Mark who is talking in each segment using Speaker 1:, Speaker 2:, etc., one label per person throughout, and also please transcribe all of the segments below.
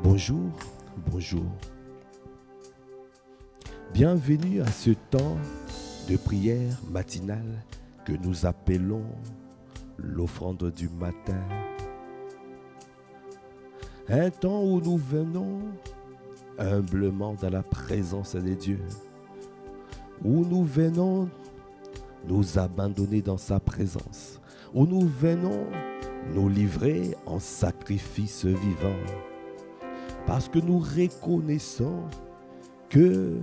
Speaker 1: Bonjour, bonjour. Bienvenue à ce temps de prière matinale que nous appelons l'offrande du matin. Un temps où nous venons humblement dans la présence de Dieu, où nous venons nous abandonner dans sa présence, où nous venons nous livrer en sacrifice vivant, parce que nous reconnaissons que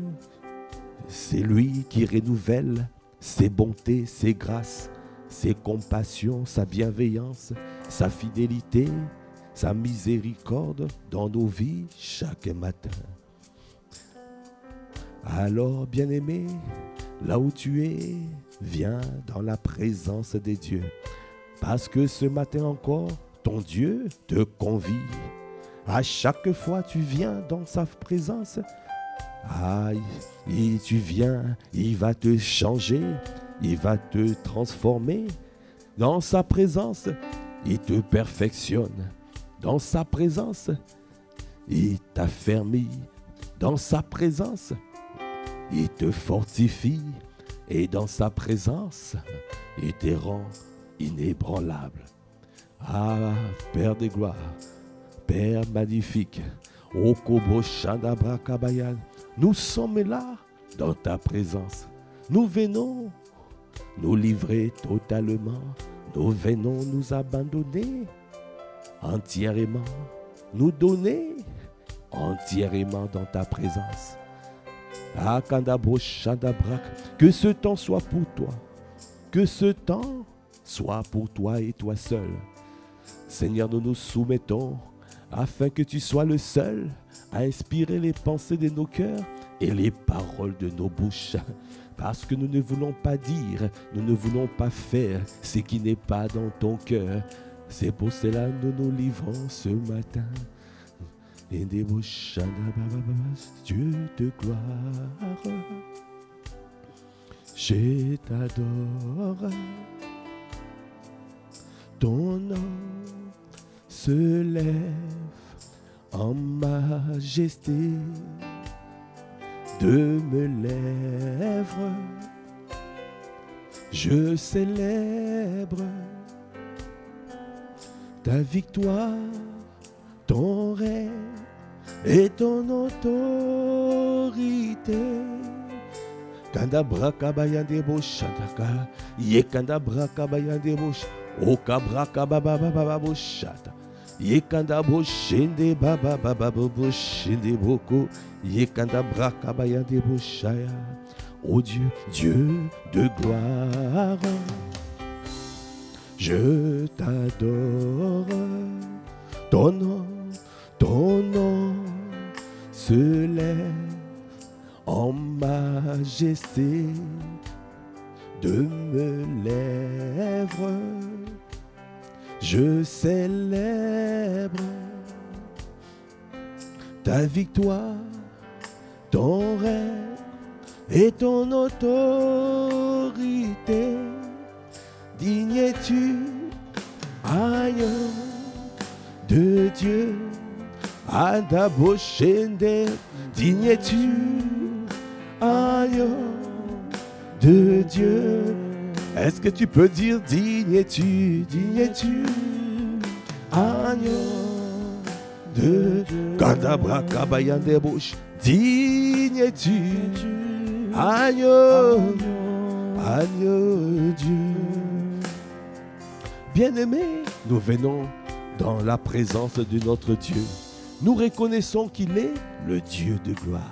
Speaker 1: c'est lui qui renouvelle ses bontés, ses grâces, ses compassions, sa bienveillance, sa fidélité, sa miséricorde dans nos vies chaque matin. Alors, bien-aimé, là où tu es, viens dans la présence de Dieu. Parce que ce matin encore, ton Dieu te convie. À chaque fois tu viens dans sa présence, et tu viens, il va te changer, il va te transformer. Dans sa présence, il te perfectionne. Dans sa présence, il t'affermit. Dans sa présence, il te fortifie. Et dans sa présence, il te rend inébranlable. Ah, Père de gloire, Père magnifique, Okobo Shandabra Kabayan, nous sommes là dans ta présence. Nous venons nous livrer totalement. Nous venons nous abandonner entièrement. Nous donner entièrement dans ta présence. Ah, Kandabo Shandabra, que ce temps soit pour toi. Que ce temps soit pour toi et toi seul. Seigneur, nous nous soumettons afin que tu sois le seul à inspirer les pensées de nos cœurs et les paroles de nos bouches. Parce que nous ne voulons pas dire, nous ne voulons pas faire ce qui n'est pas dans ton cœur. C'est pour cela que nous nous livrons ce matin. Dieu de gloire, je t'adore. Ton nom se lève en majesté de mes lèvres. Je célèbre ta victoire, ton règne et ton autorité. Kanda braka bayande boshataka, ye kanda braka bayande bosh, oka braka baba baba boshata, ye kanda boshende baba baba boshende boko, ye kanda braka bayande boshaya. Oh Dieu, Dieu de gloire, je t'adore. Ton nom se lève en majesté de mes lèvres. Je célèbre ta victoire, ton règne et ton autorité. Digne es-tu, agneau de Dieu, Adaboshende. Digne es-tu, agneau de Dieu. Est-ce que tu peux dire digne es-tu, agneau de Dieu. Kadabra kabayande bouche. Digne es-tu, agneau Dieu. Bien-aimés, nous venons dans la présence de notre Dieu. Nous reconnaissons qu'il est le Dieu de gloire.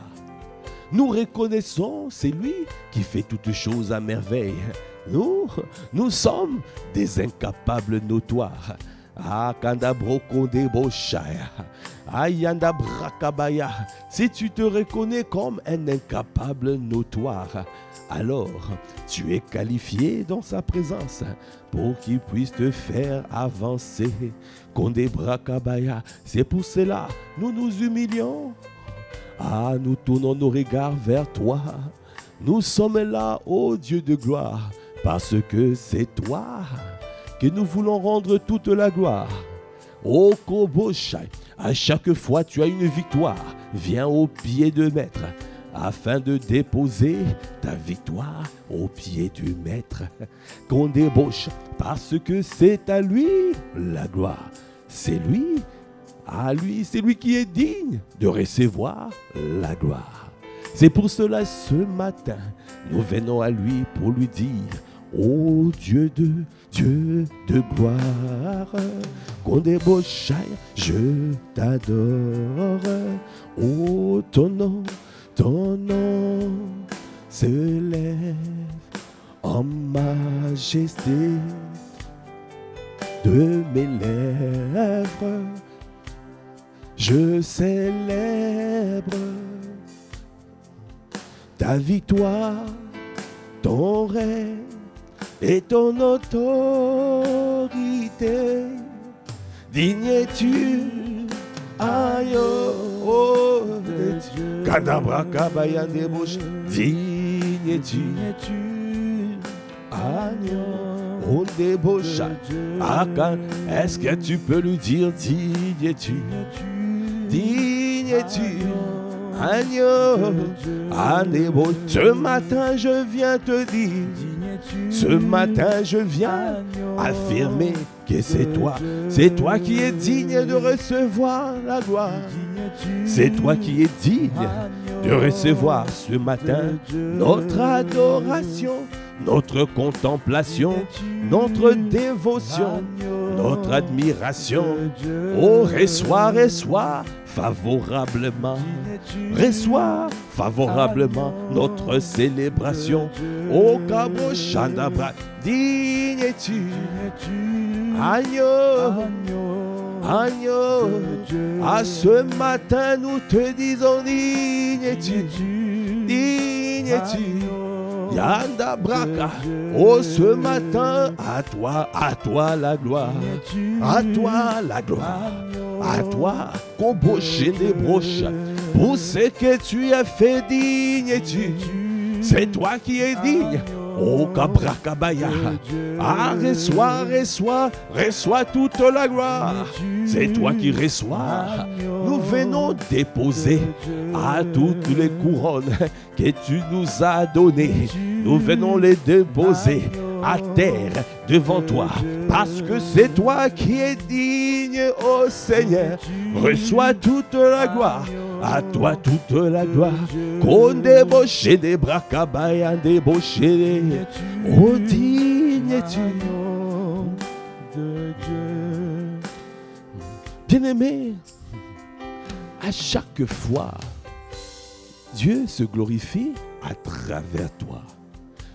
Speaker 1: Nous reconnaissons, c'est lui qui fait toutes choses à merveille. Nous sommes des incapables notoires. Ah, Kandabroko de Boshaya. Ayanda Brakabaya. Si tu te reconnais comme un incapable notoire, alors tu es qualifié dans sa présence pour qu'il puisse te faire avancer. Konde Brakabaya. C'est pour cela nous nous humilions. Ah, nous tournons nos regards vers toi. Nous sommes là, ô Dieu de gloire, parce que c'est toi que nous voulons rendre toute la gloire. Oh Koboshai, à chaque fois tu as une victoire, viens au pied de maître, afin de déposer ta victoire au pied du maître. Qu'on débauche, parce que c'est à lui la gloire. C'est lui, à lui, c'est lui qui est digne de recevoir la gloire. C'est pour cela ce matin, nous venons à lui pour lui dire: ô Dieu de gloire, qu'on débauche, je t'adore. Oh, ton nom se lève en majesté de mes lèvres. Je célèbre ta victoire, ton règne et ton autorité. Digne es-tu, aïe, oh, Kadabra Kabayan des bouches. Digne es-tu, aïe, on débauche. Est-ce que tu peux lui dire: digne es-tu, digne es-tu, agneau, agneau. Ce matin je viens te dire, ce matin je viens affirmer que c'est toi qui es digne de recevoir la gloire. C'est toi qui es digne de recevoir ce matin notre adoration, notre contemplation, notre dévotion, notre admiration. Oh, reçois favorablement, reçois favorablement notre célébration. Oh, Kabo Shandabra, digne es-tu, agneau, agneau. À ce matin nous te disons: digne es-tu, digne es-tu. Yanda Braka, oh, ce matin, à toi la gloire, à toi la gloire, à toi, Koboché des broches, pour ce que tu as fait, digne es-tu, c'est toi qui es digne. Oh, Kabrakabaya, reçois toute la gloire. C'est toi qui reçois. Nous venons déposer à toutes les couronnes que tu nous as données. Nous venons les déposer à terre devant toi, parce que c'est toi qui es digne, ô Seigneur. Reçois toute la gloire. À toi toute la gloire. Qu'on débauche des bras, cabayan débauché. Oh, digne es-tu de Dieu. Bien-aimé, à chaque fois, Dieu se glorifie à travers toi.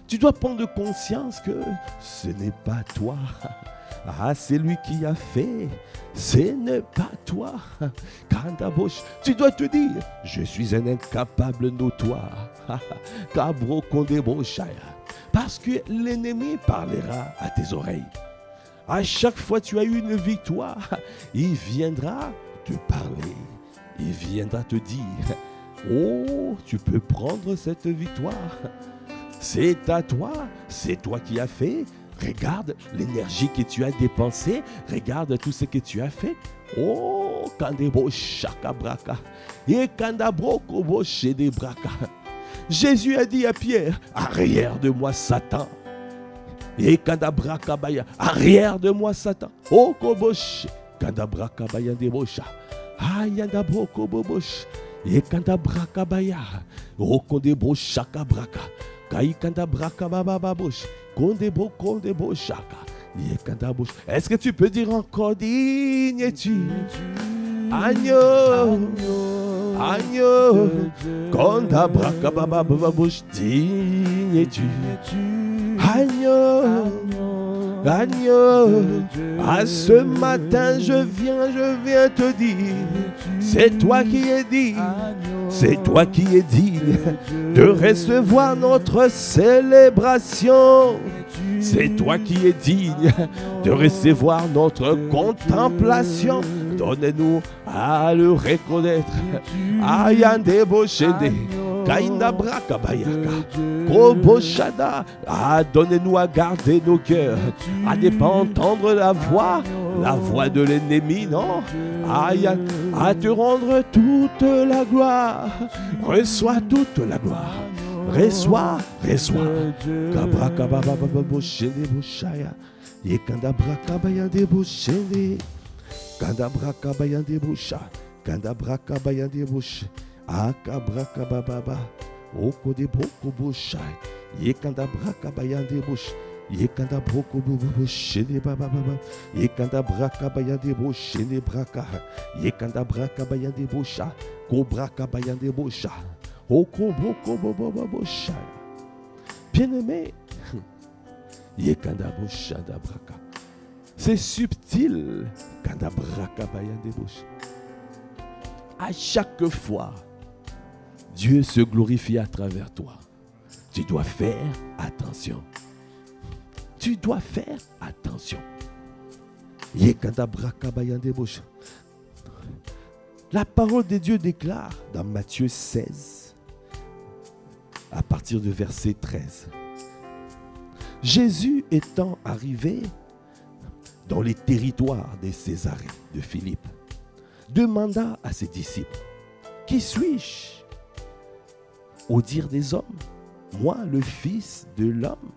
Speaker 1: Tu dois prendre conscience que ce n'est pas toi. Ah, c'est lui qui a fait. Ce n'est pas toi. Kandabosh, tu dois te dire: je suis un incapable notoire. Kabro Kondeboshaya. Parce que l'ennemi parlera à tes oreilles. À chaque fois que tu as eu une victoire, il viendra te parler. Il viendra te dire: oh, tu peux prendre cette victoire. C'est à toi, c'est toi qui as fait. Regarde l'énergie que tu as dépensée. Regarde tout ce que tu as fait. Oh, Kandebo Shakabraka. Et Kandabroko Boché des Braka. Jésus a dit à Pierre: arrière de moi, Satan. Et Kandabraka Baya. Arrière de moi, Satan. Oh, Kobosh. Kandabraka Baya Debosha. Ayandabroko Bobosh. Et Kandabraka Baya. Oh, Kondebo Shakabraka. Est-ce que tu peux dire encore: digne es-tu, agneau, agneau, digne es-tu, agneau, agneau. À ce matin je viens te dire: c'est toi qui es digne, c'est toi qui es digne de recevoir notre célébration. C'est toi qui es digne de recevoir notre contemplation. Donne-nous à le reconnaître. Ayande Boshede. Kainda Brakabayaka. Koboshada. Ah, donnez-nous à garder nos cœurs, à ne pas entendre la voix de l'ennemi, non. Aïe, à te rendre toute la gloire. Reçois toute la gloire. Reçois. Kabrakababababoshene boshaya. Yekanda brakabayande boshene. Kanda brakabayande bosha. Kanda brakabayande bosha. Akabrakabababa. Oko de broko boshaya. Yekanda brakabayande bosha. Yekanda broko boshene bababa. Yekanda brakabayande boshene braka. Yekanda brakabayande bosha. Kobrakabayande bosha. Oko broko boshaya. Bien-aimé, Yekanda boshada braka. C'est subtil. Kanda brakabayande bosha. À chaque fois, Dieu se glorifie à travers toi. Tu dois faire attention. Tu dois faire attention. La parole de Dieu déclare dans Matthieu 16, à partir du verset 13. Jésus étant arrivé dans les territoires de Césarée de Philippe, demanda à ses disciples, « Qui suis-je au dire des hommes, moi le Fils de l'homme?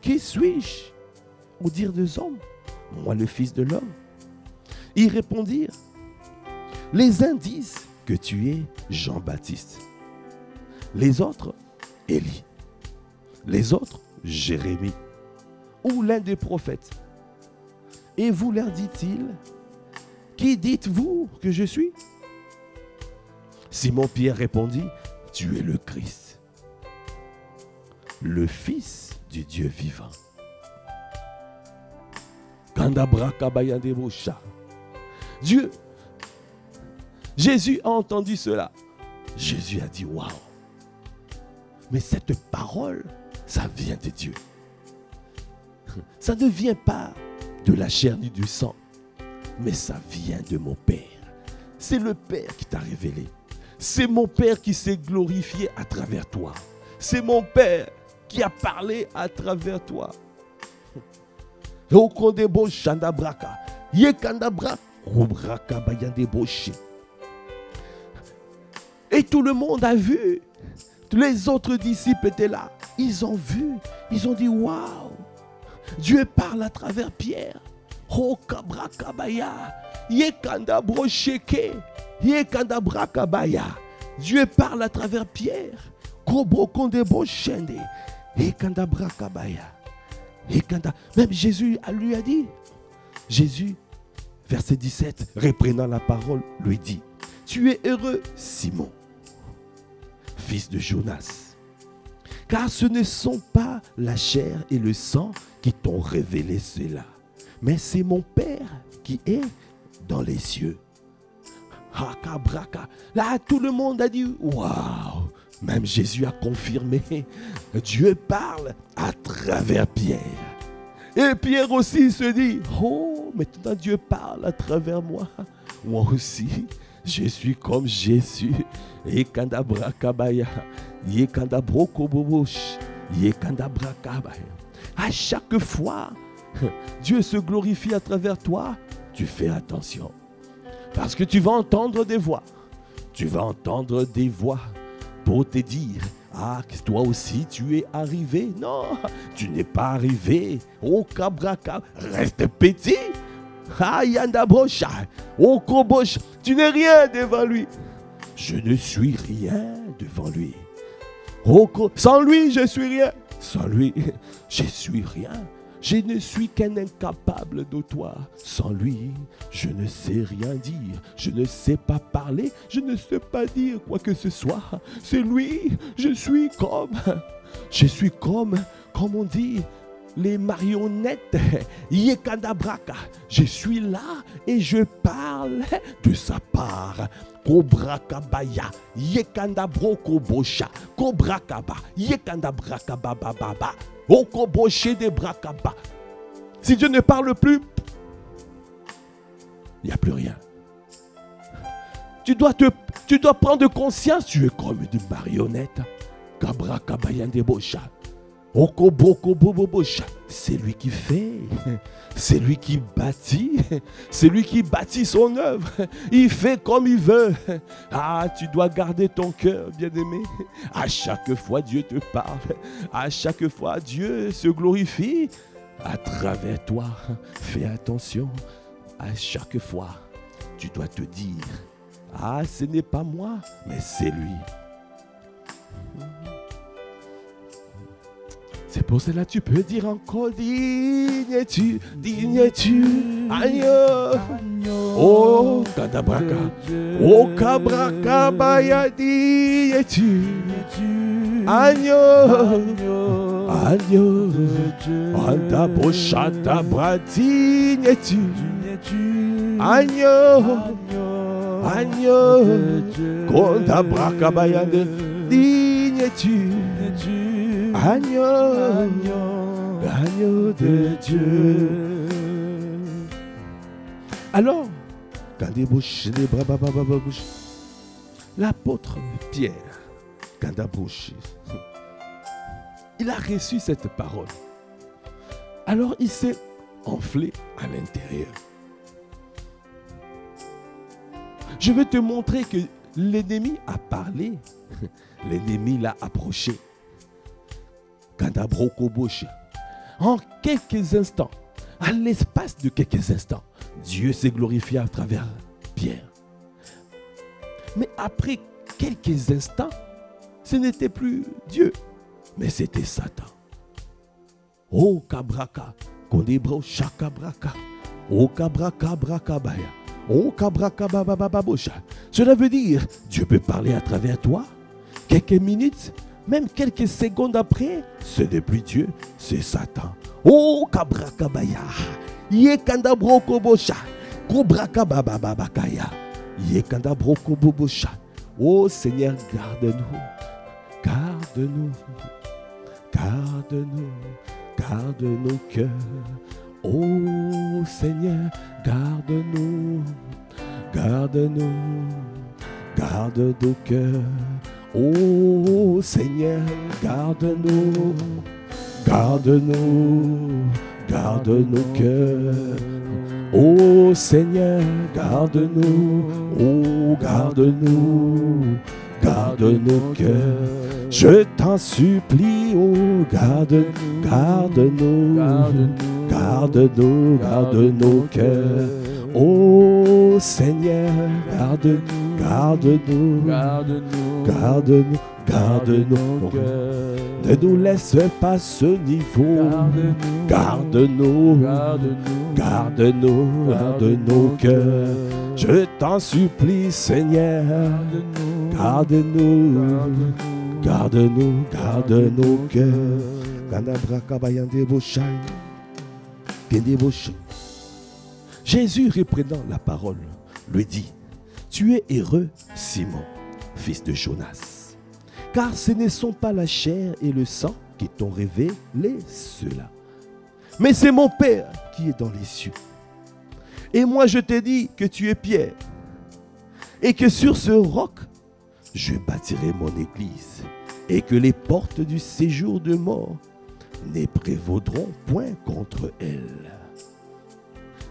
Speaker 1: Qui suis-je au dire des hommes, moi le Fils de l'homme? » Ils répondirent, « Les uns disent que tu es Jean-Baptiste, les autres, Élie, les autres, Jérémie, ou l'un des prophètes. » Et vous leur dit-il, « Qui dites-vous que je suis ?» Simon-Pierre répondit, « Tu es le Christ, le Fils du Dieu vivant. » Dieu, Jésus a entendu cela. Jésus a dit, « Waouh ! Mais cette parole, ça vient de Dieu. Ça ne vient pas de la chair ni du sang, mais ça vient de mon Père. C'est le Père qui t'a révélé. C'est mon Père qui s'est glorifié à travers toi. C'est mon Père qui a parlé à travers toi. Et tout le monde a vu. Tous les autres disciples étaient là. Ils ont vu. Ils ont dit, waouh! Dieu parle à travers Pierre. Oh kabrakabaya, yekanda brocheke, yekanda brakabaya. Dieu parle à travers Pierre. Kobrokonde bochende, yekanda brakabaya, yekanda. Même Jésus lui a dit. Jésus, verset 17, reprenant la parole, lui dit, tu es heureux, Simon, fils de Jonas, car ce ne sont pas la chair et le sang qui t'ont révélé cela, mais c'est mon Père qui est dans les cieux. Là, tout le monde a dit, waouh! Même Jésus a confirmé, Dieu parle à travers Pierre. Et Pierre aussi se dit, oh, maintenant Dieu parle à travers moi. Moi aussi, je suis comme Jésus. Et kanda brakabaya, ye kanda brokobobosh, ye kanda brakabaya. À chaque fois, Dieu se glorifie à travers toi. Tu fais attention. Parce que tu vas entendre des voix. Tu vas entendre des voix pour te dire, ah, toi aussi tu es arrivé. Non, tu n'es pas arrivé. Oh, kabraka, reste petit. Ah, yanda bosha. Oh, kobosh, tu n'es rien devant lui. Je ne suis rien devant lui. Oh, sans lui, je suis rien. Sans lui, je suis rien. Je ne suis qu'un incapable de toi. Sans lui, je ne sais rien dire. Je ne sais pas parler. Je ne sais pas dire quoi que ce soit. C'est lui. Je suis comme on dit, les marionnettes. Yekadabraka. Je suis là et je parle de sa part. Kobrakabaya, yekanda broko bosha, kobrakaba, yekanda brakaba baba, okoboché de brakaba. Si Dieu ne parle plus, il n'y a plus rien. Tu dois prendre conscience, tu es comme une marionnette. Kabra kabayande bosha. Okoboko bobobosha. C'est lui qui fait, c'est lui qui bâtit, c'est lui qui bâtit son œuvre. Il fait comme il veut. Ah, tu dois garder ton cœur, bien-aimé. À chaque fois, Dieu te parle. À chaque fois, Dieu se glorifie à travers toi. Fais attention. À chaque fois, tu dois te dire, ah, ce n'est pas moi, mais c'est lui. C'est pour cela que tu peux dire encore, digne-tu, agneau. Oh, kadabraka, oh, kabrakabaya, digne-tu, agneau, agneau, andabrochata, digne-tu, agneau, agneau, kondabrakabaya, digne-tu. Agneau, agneau de Dieu. Alors, quand des bouches, des bras, l'apôtre Pierre, quand il a bouché, il a reçu cette parole. Alors, il s'est enflé à l'intérieur. Je vais te montrer que l'ennemi a parlé, l'ennemi l'a approché. En quelques instants, à l'espace de quelques instants, Dieu s'est glorifié à travers Pierre. Mais après quelques instants, ce n'était plus Dieu, mais c'était Satan. Oh kabraka, konebro shakabraka, oh kabraka brakabaya, oh kabraka bababababosha. Cela veut dire, Dieu peut parler à travers toi. Quelques minutes, même quelques secondes après, ce n'est plus Dieu, c'est Satan. Oh, kabrakabaya. Yekanda brokobosha. Kobrakabababakaya. Yekanda brokobosha. Oh Seigneur, garde-nous. Garde-nous. Garde-nous. Garde nos cœurs. Oh Seigneur, garde-nous. Garde-nous. Garde nos cœurs. Oh Seigneur, garde-nous, garde-nous, garde nos cœurs. Oh Seigneur, garde-nous, oh garde-nous, garde nos cœurs. Je t'en supplie, oh garde-nous, garde-nous, garde-nous, garde nos cœurs. Oh Seigneur, garde-nous. Garde-nous, garde-nous, garde-nous, garde-nous. Ne nous laisse pas ce niveau. Garde-nous, garde-nous, garde nos cœurs. Je t'en supplie, Seigneur. Garde-nous, garde-nous, garde nos cœurs. Jésus, reprenant la parole, lui dit: tu es heureux, Simon, fils de Jonas, car ce ne sont pas la chair et le sang qui t'ont révélé cela, mais c'est mon Père qui est dans les cieux. Et moi je te dis que tu es Pierre, et que sur ce roc, je bâtirai mon église, et que les portes du séjour de mort ne prévaudront point contre elle.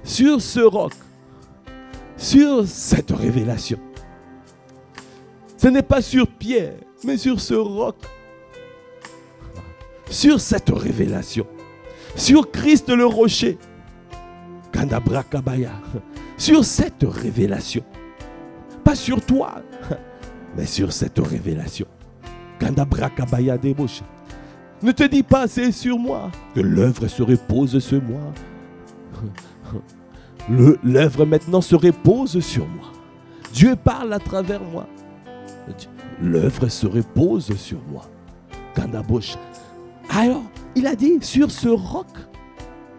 Speaker 1: Sur ce roc, sur cette révélation. Ce n'est pas sur Pierre, mais sur ce roc. Sur cette révélation. Sur Christ le rocher. Kandabrakabaya. Sur cette révélation. Pas sur toi, mais sur cette révélation. Kandabrakabaya debouche. Ne te dis pas c'est sur moi que l'œuvre se repose sur moi. L'œuvre maintenant se repose sur moi. Dieu parle à travers moi. L'œuvre se repose sur moi. Kandabosh. Alors, il a dit sur ce roc,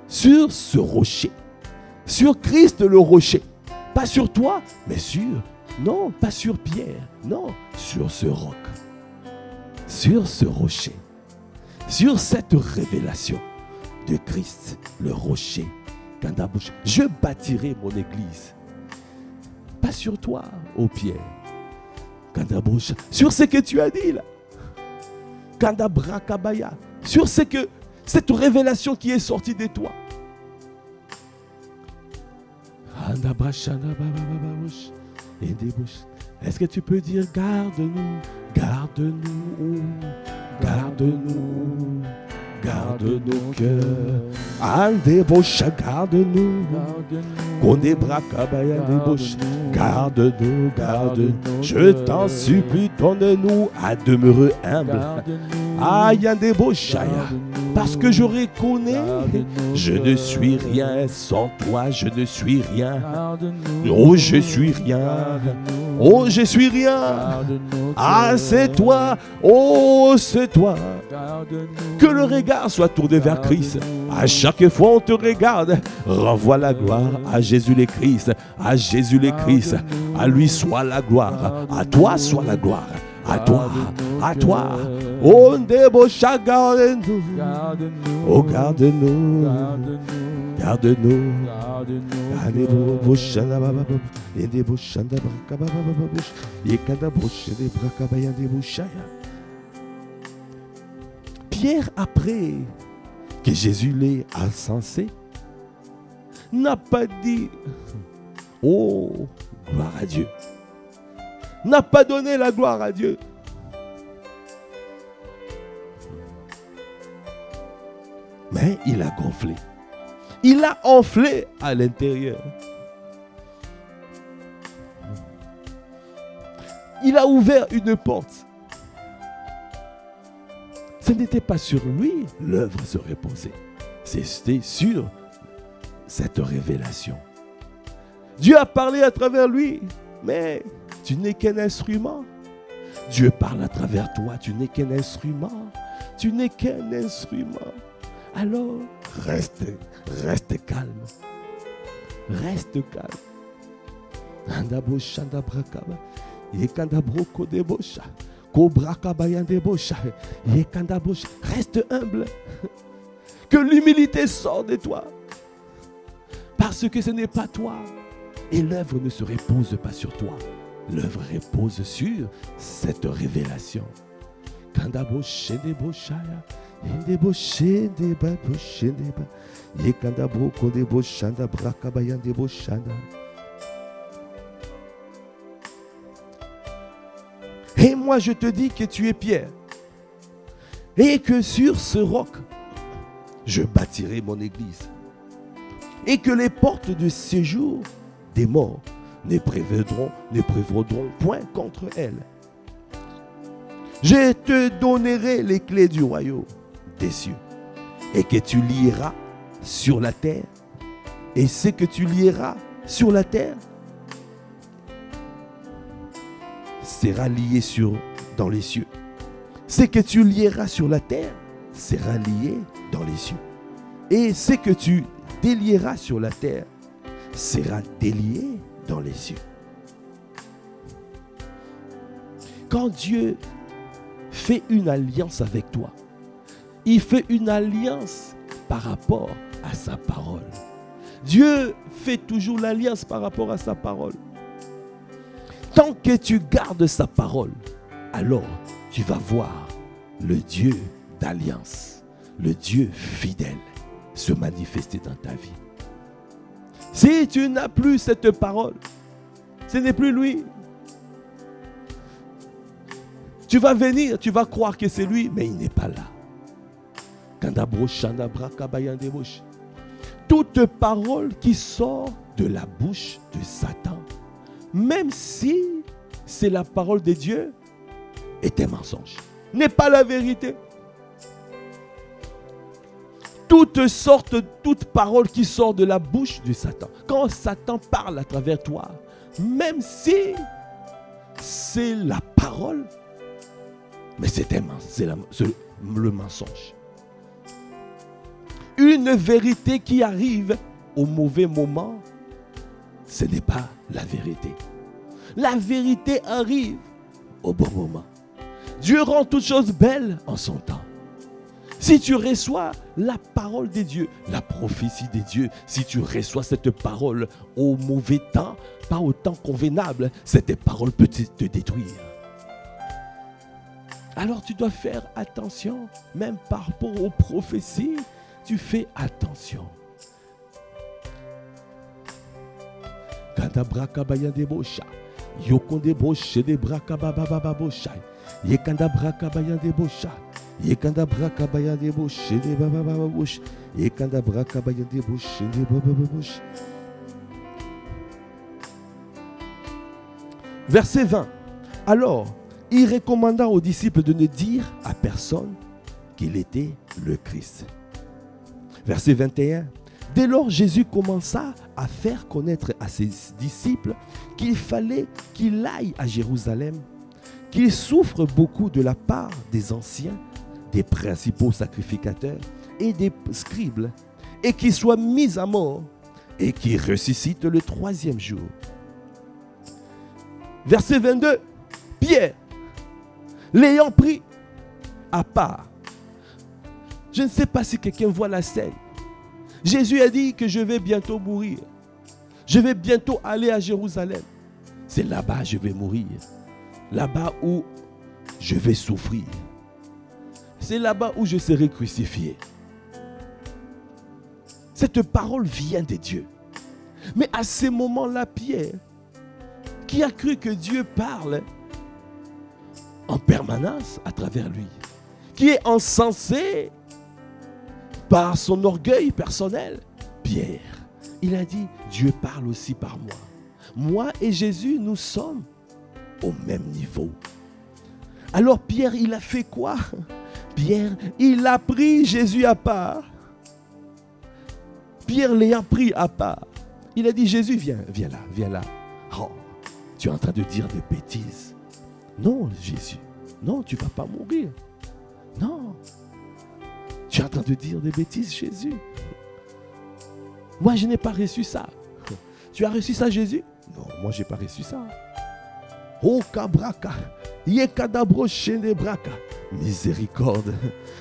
Speaker 1: sur ce rocher, sur Christ le rocher. Pas sur toi, mais non, pas sur Pierre, non, sur ce roc, sur ce rocher, sur cette révélation de Christ le rocher. Je bâtirai mon église. Pas sur toi, ô Pierre. Sur ce que tu as dit là. Kandabrakabaya. Sur cette révélation qui est sortie de toi. Est-ce que tu peux dire garde-nous, garde-nous, garde-nous, garde nos cœurs. Andebosha, garde-nous. Kondebrakabaya, Andebosha, garde-nous, garde-nous. Je t'en supplie, donne-nous à demeurer humble. Aïe, Andebosha, parce que je reconnais, je ne suis rien sans toi, je ne suis rien. Oh, je suis rien. Oh, je suis rien. Ah, c'est toi. Oh, c'est toi. Que le regard soit tourné vers Christ. À chaque fois on te regarde, renvoie la gloire à Jésus le Christ. À Jésus le Christ. À lui soit la gloire. À toi soit la gloire. À toi, à toi. Oh, Ndebosha, garde-nous. Oh, garde-nous. Garde-nous. Pierre, après que Jésus l'ait insensé, n'a pas dit « Oh, gloire à Dieu ». N'a pas donné la gloire à Dieu. Mais il a gonflé. Il a enflé à l'intérieur. Il a ouvert une porte. Ce n'était pas sur lui l'œuvre se reposait. C'était sur cette révélation. Dieu a parlé à travers lui, mais tu n'es qu'un instrument. Dieu parle à travers toi, tu n'es qu'un instrument. Tu n'es qu'un instrument. Alors, reste calme. Reste calme. Reste humble. Que l'humilité sorte de toi. Parce que ce n'est pas toi. Et l'œuvre ne se repose pas sur toi. L'œuvre repose sur cette révélation. Et moi je te dis que tu es Pierre. Et que sur ce roc, je bâtirai mon église. Et que les portes du séjour des morts ne prévaudront point contre elle. Je te donnerai les clés du royaume des cieux. Et que tu lieras sur la terre. Et ce que tu lieras sur la terre sera lié dans les cieux. Ce que tu lieras sur la terre sera lié dans les cieux. Et ce que tu délieras sur la terre sera délié dans les cieux. Quand Dieu fait une alliance avec toi, il fait une alliance par rapport à sa parole. Dieu fait toujours l'alliance par rapport à sa parole. Tant que tu gardes sa parole, alors tu vas voir le Dieu d'alliance, le Dieu fidèle se manifester dans ta vie. Si tu n'as plus cette parole, ce n'est plus lui. Tu vas venir, tu vas croire que c'est lui, mais il n'est pas là. Toute parole qui sort de la bouche de Satan, même si c'est la parole de Dieu, est un mensonge, n'est pas la vérité. Toute parole qui sort de la bouche de Satan, quand Satan parle à travers toi, même si c'est la parole, mais c'est le mensonge. Une vérité qui arrive au mauvais moment, ce n'est pas la vérité. La vérité arrive au bon moment. Dieu rend toutes choses belles en son temps. Si tu reçois la parole de Dieu, la prophétie de Dieu, si tu reçois cette parole au mauvais temps, pas au temps convenable, cette parole peut te détruire. Alors tu dois faire attention, même par rapport aux prophéties, tu fais attention. Kanda braka bayande bosha, yokonde boshe de braka baba bosha, yekanda braka bayande bosha, yekanda braka bayande boshe de baba bosha, yekanda braka bayande boshe de baba bosha. Verset 20. Alors, il recommanda aux disciples de ne dire à personne qu'il était le Christ. Verset 21. Dès lors, Jésus commença à faire connaître à ses disciples qu'il fallait qu'il aille à Jérusalem, qu'il souffre beaucoup de la part des anciens, des principaux sacrificateurs et des scribes, et qu'il soit mis à mort et qu'il ressuscite le troisième jour. Verset 22. Pierre, l'ayant pris à part. Je ne sais pas si quelqu'un voit la scène. Jésus a dit que je vais bientôt mourir. Je vais bientôt aller à Jérusalem. C'est là-bas que je vais mourir. Là-bas où je vais souffrir. C'est là-bas où je serai crucifié. Cette parole vient de Dieu. Mais à ce moment-là, Pierre, qui a cru que Dieu parle en permanence à travers lui, qui est encensé par son orgueil personnel, Pierre, il a dit, Dieu parle aussi par moi. Moi et Jésus, nous sommes au même niveau. Alors Pierre, il a fait quoi? Pierre, il a pris Jésus à part. Pierre l'ayant pris à part. Il a dit, Jésus, viens là. Oh, tu es en train de dire des bêtises. Non, Jésus, non, tu ne vas pas mourir. Non. Tu es en train de dire des bêtises, Jésus. Moi, je n'ai pas reçu ça. Tu as reçu ça, Jésus? Non, moi, je n'ai pas reçu ça. Oh, kabraka. Yekadabro shende braka. Miséricorde.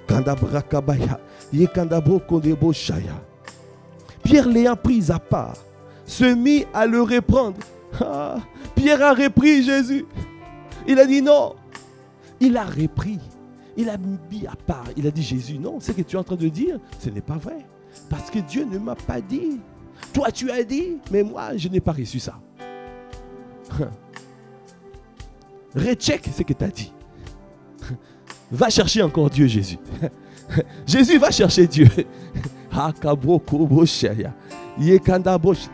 Speaker 1: Kandabraka baya. Yekandabro kondebo shaya. Pierre l'ayant pris à part, se mit à le reprendre. Ah, Pierre a repris Jésus. Il a dit non. Il a repris. Il a mis à part. Il a dit, Jésus, non, ce que tu es en train de dire, ce n'est pas vrai. Parce que Dieu ne m'a pas dit. Toi, tu as dit, mais moi, je n'ai pas reçu ça. Recheck ce que tu as dit. Va chercher encore Dieu, Jésus. Jésus va chercher Dieu.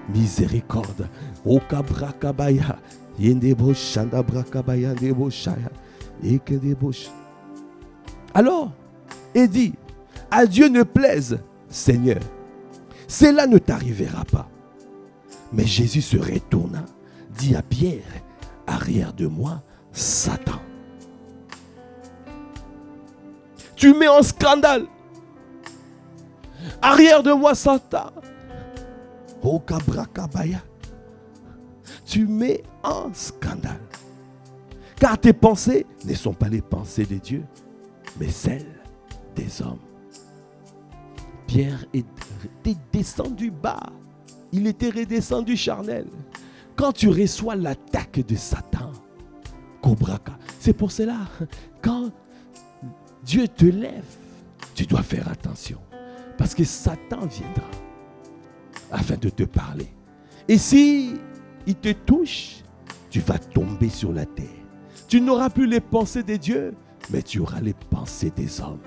Speaker 1: Miséricorde. Alors, il dit, à Dieu ne plaise, Seigneur, cela ne t'arrivera pas. Mais Jésus se retourna, dit à Pierre, arrière de moi, Satan. Tu mets en scandale. Arrière de moi, Satan. Oh, kabrakabaya. Tu mets en scandale. Car tes pensées ne sont pas les pensées de Dieu, mais celles des hommes. Pierre était descendu bas. Il était redescendu charnel. Quand tu reçois l'attaque de Satan, Kobraka, c'est pour cela, quand Dieu te lève, tu dois faire attention. Parce que Satan viendra afin de te parler. Et si il te touche, tu vas tomber sur la terre. Tu n'auras plus les pensées de Dieu, mais tu auras les pensées des hommes.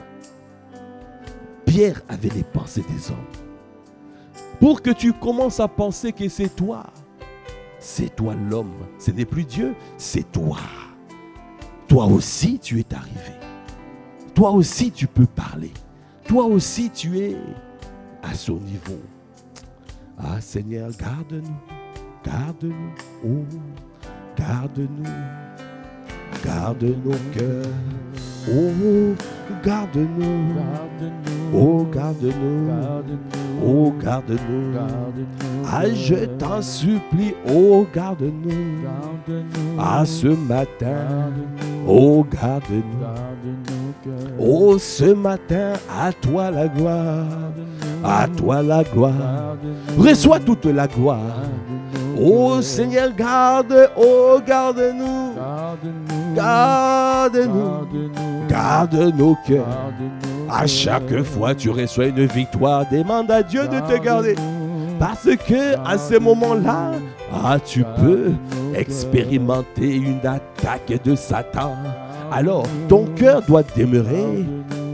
Speaker 1: Pierre avait les pensées des hommes. Pour que tu commences à penser que c'est toi l'homme. Ce n'est plus Dieu, c'est toi. Toi aussi tu es arrivé. Toi aussi tu peux parler. Toi aussi tu es à son niveau. Ah Seigneur, garde-nous. Garde-nous. Oh, garde-nous. Garde nos cœurs. Oh, garde-nous. Oh, garde-nous. Oh, garde-nous. Ah, je t'en supplie, oh, garde-nous. Ah, ce matin, oh, garde-nous. Oh, ce matin, à toi la gloire. À toi la gloire. Reçois toute la gloire. Oh Seigneur, garde, oh garde-nous, garde-nous, garde nos cœurs. À chaque fois tu reçois une victoire, demande à Dieu de te garder. Parce que à ce moment-là, tu peux expérimenter une attaque de Satan. Alors ton cœur doit demeurer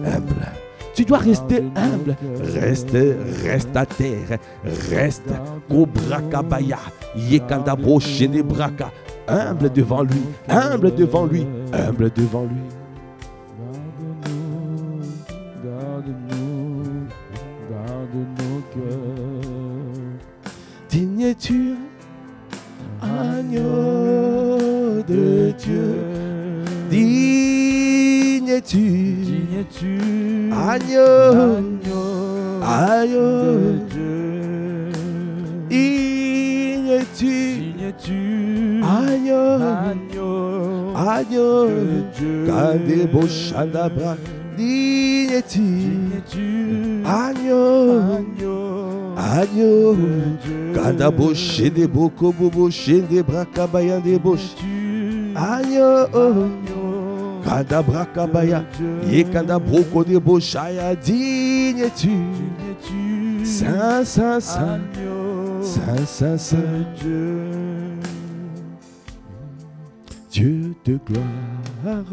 Speaker 1: humble. Tu dois rester humble. Reste à terre. Reste. Kobrakabaya. Yekandabo Shenebraka. Humble devant lui. Humble devant lui. Humble devant lui. Garde nos cœurs. Digne es-tu, agneau de Dieu. Digne es-tu, agneau, agneau de Dieu. Digne es-tu, agneau, agneau de Dieu. Kadebo Shandabra. Digne es-tu, agneau, agneau. Kadabo Shedebo Kobobo Shendebra Kabayan Debosh. Agneau. Kadabrakabaya, Yekandabroko de Boshaya, digne es-tu, Saint, Saint, Saint, Saint, Saint, Saint, Dieu, Dieu de gloire,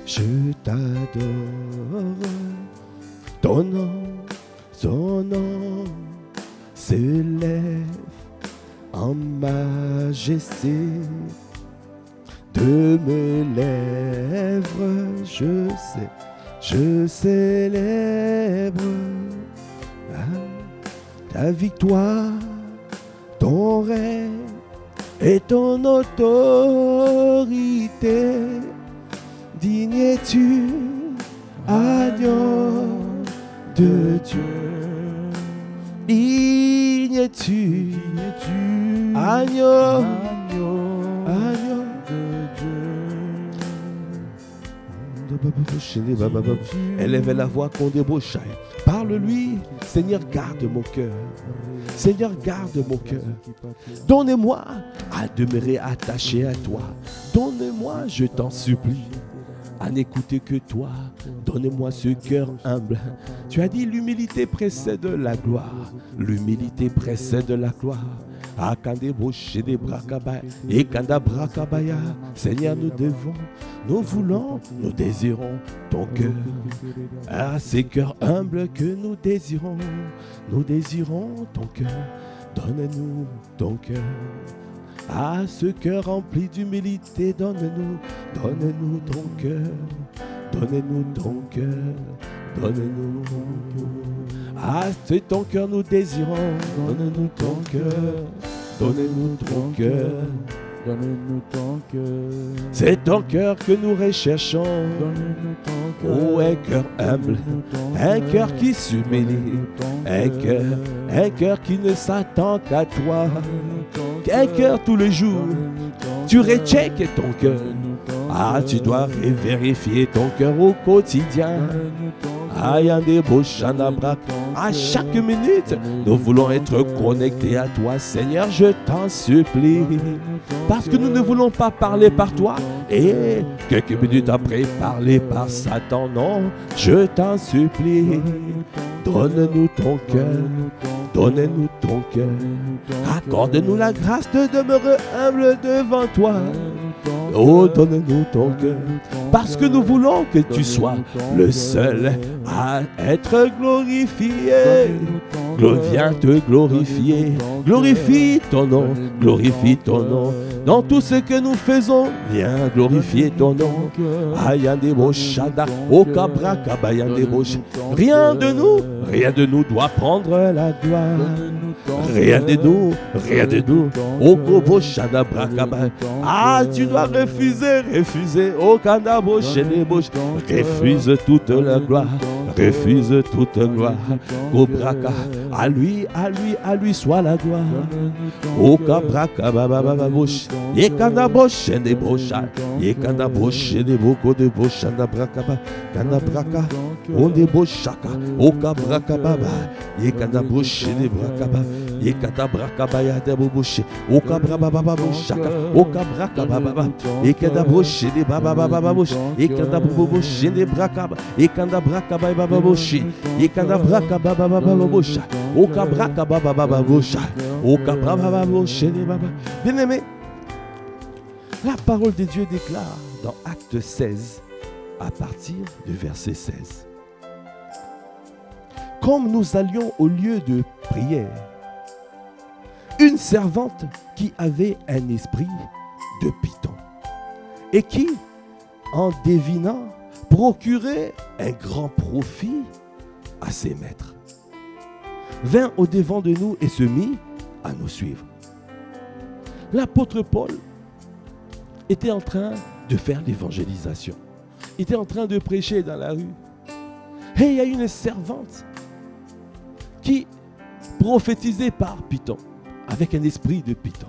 Speaker 1: je t'adore, ton nom s'élève en majesté. De mes lèvres, je célèbre ta victoire, ton règne et ton autorité. Digne es-tu, agneau de Dieu. Digne es-tu, agneau, agneau. Élève la voix qu'on débauche. Parle-lui, Seigneur, garde mon cœur. Seigneur, garde mon cœur. Donne-moi à demeurer attaché à toi. Donne-moi, je t'en supplie, à n'écouter que toi. Donne-moi ce cœur humble. Tu as dit l'humilité précède la gloire. L'humilité précède la gloire. Seigneur, nous voulons, nous désirons ton cœur. Ah, ces cœurs humbles que nous désirons ton cœur. Donne-nous ton cœur. Ah, ce cœur rempli d'humilité, donne-nous ton cœur. Donne-nous ton cœur. Donne-nous. Ah, c'est ton cœur nous désirons. Donne-nous ton cœur. Donne-nous ton cœur. Donne-nous ton cœur. C'est ton cœur que nous recherchons. Donne-nous ton cœur. Oh, un cœur humble. Un cœur qui s'humilie. Un cœur qui ne s'attend qu'à toi. Un cœur tous les jours. Tu recheckes ton cœur. Ah, tu dois vérifier ton cœur au quotidien. À chaque minute, nous voulons être connectés à toi, Seigneur, je t'en supplie. Parce que nous ne voulons pas parler par toi et quelques minutes après parler par Satan. Non, je t'en supplie. Donne-nous ton cœur. Donne-nous ton cœur. Accorde-nous la grâce de demeurer humble devant toi. Oh, donne-nous ton cœur. Parce que nous voulons que tu sois le seul à être glorifié. Viens te glorifier. Glorifie ton nom. Glorifie ton nom. Dans tout ce que nous faisons, viens glorifier ton nom. Ayande boshada, okabra kabayande bosh. Rien de nous doit prendre la gloire. Rien de nous, okoboshada brakaba. Ah, tu dois refuser, okanda boshene bosh. Refuse toute la gloire, refuse toute gloire. Obraka, à lui soit la gloire. Okabraka baba bosh. Yekanda boshene bosha, yekanda boshene boko de boshanda brakaba, kanda braka, onde boshaka, okabraka baba, yekanda boshene brakaba, yekanda brakaba ya de boboshi, okabra baba boshaka, okabraka baba, yekanda boshene baba bosh, yekanda boboshene brakaba, yekanda brakaba baba boshi, yekanda brakaba baba bosha, okabraka baba bosha, okabra baba boshene baba. Bien-aimé, la parole de Dieu déclare dans Acte 16, à partir du verset 16. Comme nous allions au lieu de prière, une servante qui avait un esprit de python et qui, en devinant, procurait un grand profit à ses maîtres, vint au devant de nous et se mit à nous suivre. L'apôtre Paul était en train de faire l'évangélisation. Il était en train de prêcher dans la rue. Et il y a une servante qui prophétisait par Python, avec un esprit de Python.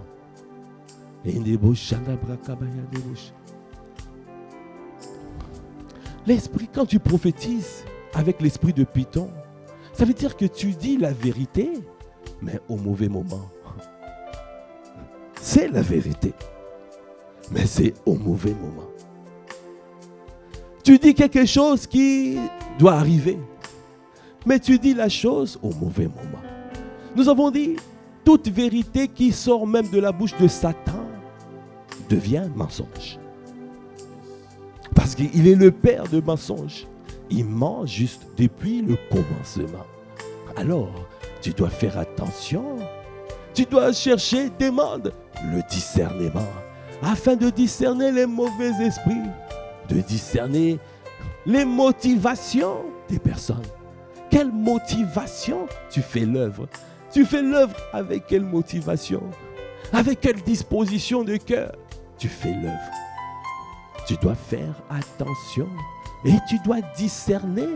Speaker 1: L'esprit, quand tu prophétises avec l'esprit de Python, ça veut dire que tu dis la vérité, mais au mauvais moment. C'est la vérité, mais c'est au mauvais moment. Tu dis quelque chose qui doit arriver, mais tu dis la chose au mauvais moment. Nous avons dit, toute vérité qui sort même de la bouche de Satan devient mensonge. Parce qu'il est le père de mensonges. Il ment juste depuis le commencement. Alors, tu dois faire attention. Tu dois chercher, demande le discernement, afin de discerner les mauvais esprits, de discerner les motivations des personnes. Quelle motivation tu fais l'œuvre? Tu fais l'œuvre avec quelle motivation? Avec quelle disposition de cœur tu fais l'œuvre? Tu dois faire attention et tu dois discerner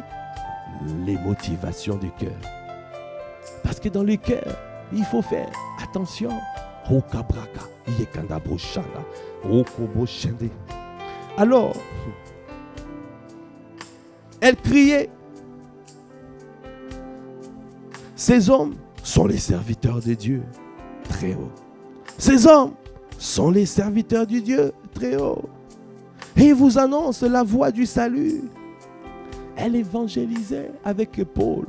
Speaker 1: les motivations du cœur. Parce que dans le cœur, il faut faire attention. Alors, elle criait. Ces hommes sont les serviteurs de Dieu très haut. Ces hommes sont les serviteurs du Dieu très haut. Et ils vous annoncent la voie du salut. Elle évangélisait avec Paul.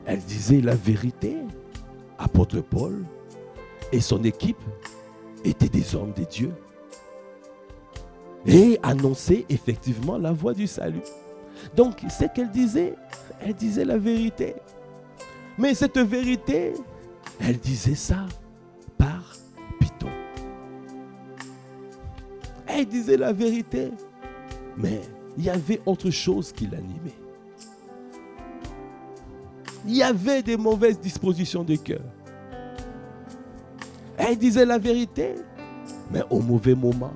Speaker 1: Elle disait la vérité. Apôtre Paul et son équipe étaient des hommes de Dieu. Et annonçaient effectivement la voie du salut. Donc, ce qu'elle disait, elle disait la vérité. Mais cette vérité, elle disait ça par Python. Elle disait la vérité, mais il y avait autre chose qui l'animait. Il y avait des mauvaises dispositions de cœur. Elle disait la vérité, mais au mauvais moment.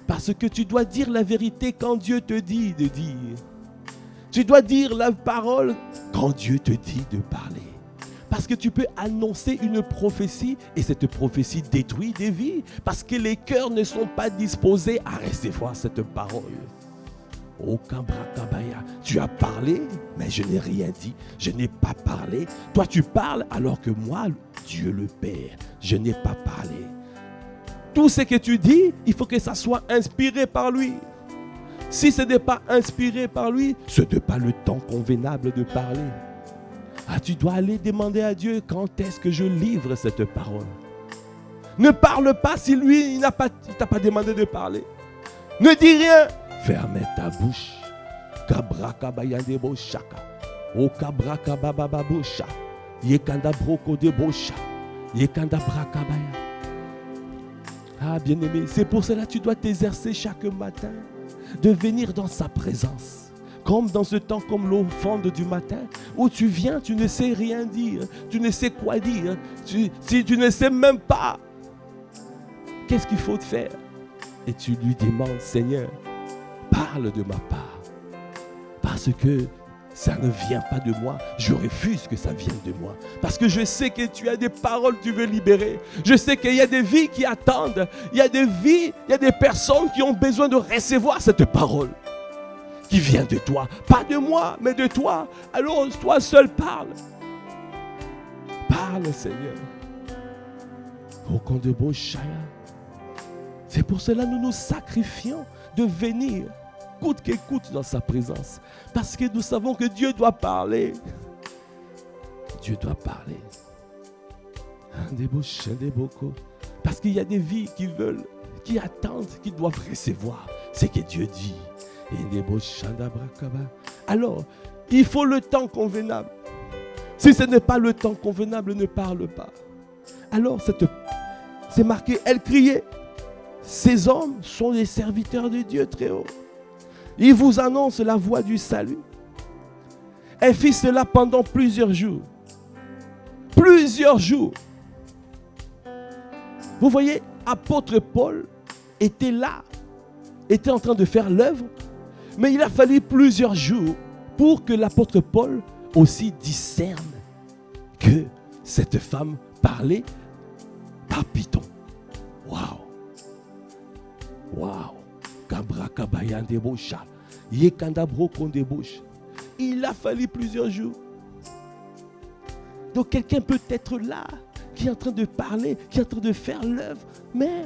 Speaker 1: Parce que tu dois dire la vérité quand Dieu te dit de dire. Tu dois dire la parole quand Dieu te dit de parler. Parce que tu peux annoncer une prophétie et cette prophétie détruit des vies. Parce que les cœurs ne sont pas disposés à recevoir cette parole. Oh Kabrakabaya, tu as parlé, mais je n'ai rien dit. Je n'ai pas parlé. Toi, tu parles alors que moi, Dieu le Père, je n'ai pas parlé. Tout ce que tu dis, il faut que ça soit inspiré par lui. Si ce n'est pas inspiré par lui, ce n'est pas le temps convenable de parler. Ah, tu dois aller demander à Dieu quand est-ce que je livre cette parole. Ne parle pas si lui, il ne t'a pas demandé de parler. Ne dis rien. Ferme ta bouche. Kabrakabayande boshaka. O kabrakababababosha. Yekanda broko de bosha. Yekanda brakabaya. Ah, bien-aimé, c'est pour cela que tu dois t'exercer chaque matin de venir dans sa présence. Comme dans ce temps, comme l'offrande du matin, où tu viens, tu ne sais rien dire, tu ne sais quoi dire, si tu ne sais même pas qu'est-ce qu'il faut te faire. Et tu lui demandes, Seigneur, parle de ma part. Parce que ça ne vient pas de moi. Je refuse que ça vienne de moi. Parce que je sais que tu as des paroles que tu veux libérer. Je sais qu'il y a des vies qui attendent. Il y a des vies, il y a des personnes qui ont besoin de recevoir cette parole qui vient de toi. Pas de moi, mais de toi. Alors toi seul parle. Parle, Seigneur. Au compte de Boshaya. C'est pour cela que nous nous sacrifions de venir, coûte que coûte, dans sa présence. Parce que nous savons que Dieu doit parler. Dieu doit parler. Parce qu'il y a des vies qui veulent, qui attendent, qui doivent recevoir ce que Dieu dit. Alors, il faut le temps convenable. Si ce n'est pas le temps convenable, ne parle pas. Alors, c'est marqué, elle criait. Ces hommes sont les serviteurs de Dieu très haut. Ils vous annoncent la voie du salut. Elle fit cela pendant plusieurs jours. Plusieurs jours. Vous voyez, apôtre Paul était là, était en train de faire l'œuvre, mais il a fallu plusieurs jours pour que l'apôtre Paul aussi discerne que cette femme parlait par Python. Waouh! Waouh! Il a fallu plusieurs jours. Donc quelqu'un peut être là, qui est en train de parler, qui est en train de faire l'œuvre, mais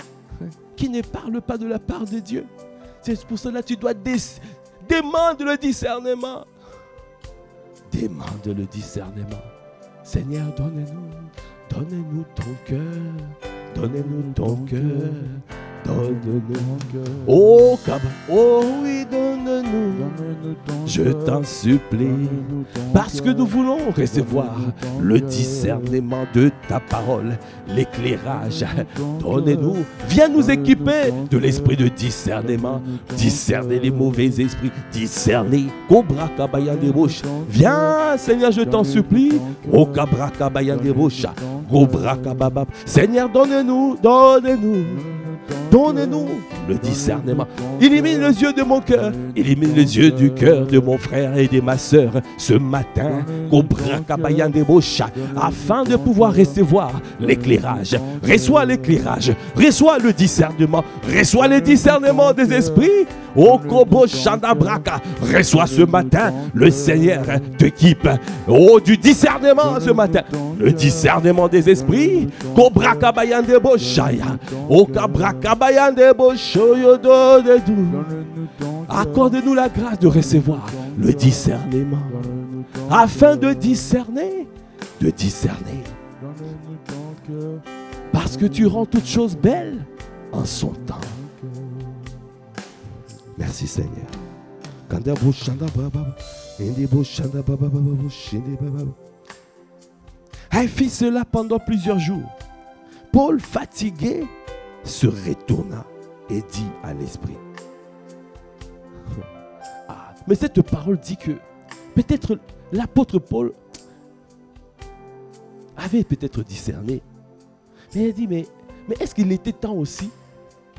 Speaker 1: qui ne parle pas de la part de Dieu. C'est pour cela que tu dois demander le discernement. Demande le discernement. Seigneur, donne-nous ton cœur. Donne-nous ton cœur. Donne-nous. Oh, oh oui, donne-nous. Je t'en supplie. Parce que nous voulons recevoir le discernement de ta parole, l'éclairage. Donne-nous. Viens nous équiper de l'esprit de discernement. Discerner les mauvais esprits. Discerner. Viens, Seigneur, je t'en supplie. Seigneur, donne-nous. Donne-nous. Donne-nous le discernement. Illumine les yeux de mon cœur. Illumine les yeux du cœur de mon frère et de ma soeur ce matin. Afin de pouvoir recevoir l'éclairage. Reçois l'éclairage. Reçois le discernement. Reçois le discernement des esprits. Reçois ce matin. Le Seigneur t'équipe. Oh, du discernement ce matin. Le discernement des esprits. Accorde-nous la grâce de recevoir le discernement. Afin de discerner. Parce que tu rends toutes choses belles en son temps. Merci Seigneur. Elle fit cela pendant plusieurs jours. Paul, fatigué, se retourna et dit à l'esprit. Ah, mais cette parole dit que peut-être l'apôtre Paul avait peut-être discerné. Mais il dit, mais est-ce qu'il était temps aussi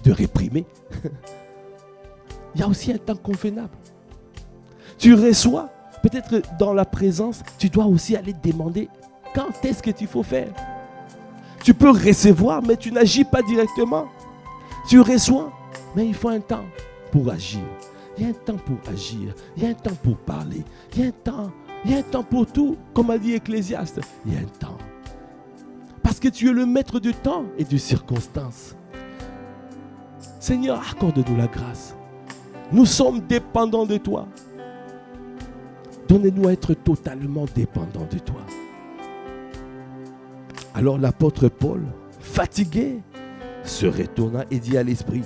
Speaker 1: de réprimer? Il y a aussi un temps convenable. Tu reçois, peut-être dans la présence, tu dois aussi aller demander quand est-ce que tu faut faire. Tu peux recevoir, mais tu n'agis pas directement. Tu reçois, mais il faut un temps pour agir. Il y a un temps pour agir. Il y a un temps pour parler. Il y a un temps pour tout. Comme a dit Ecclésiaste, il y a un temps. Parce que tu es le maître du temps et de circonstances. Seigneur, accorde-nous la grâce. Nous sommes dépendants de toi. Donne-nous à être totalement dépendants de toi. Alors l'apôtre Paul, fatigué, se retourna et dit à l'esprit,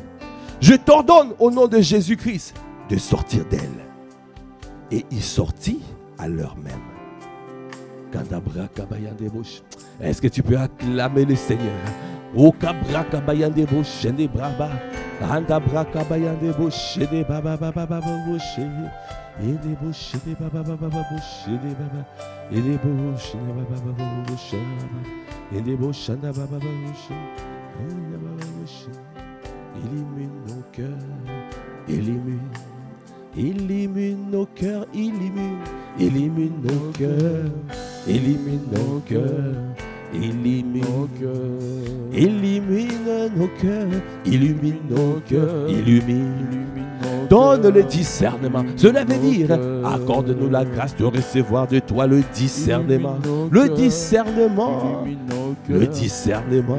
Speaker 1: je t'ordonne au nom de Jésus-Christ de sortir d'elle. Et il sortit à l'heure même. Est-ce que tu peux acclamer le Seigneur? O kabraka bayande boshende braba. Anda braka bayande boshende baba baba baba boshende. Ele boshende baba baba boshende baba. Ele boshende baba baba boshende. Ele boshende baba baba boshende. Illumine nos cœurs, illumine nos cœurs, illumine nos cœurs, illumine nos cœurs, illumine nos cœurs, illumine nos cœurs, illumine nos cœurs, donne le discernement. Cela veut dire, accorde-nous la grâce de recevoir de toi le discernement, le discernement, le discernement,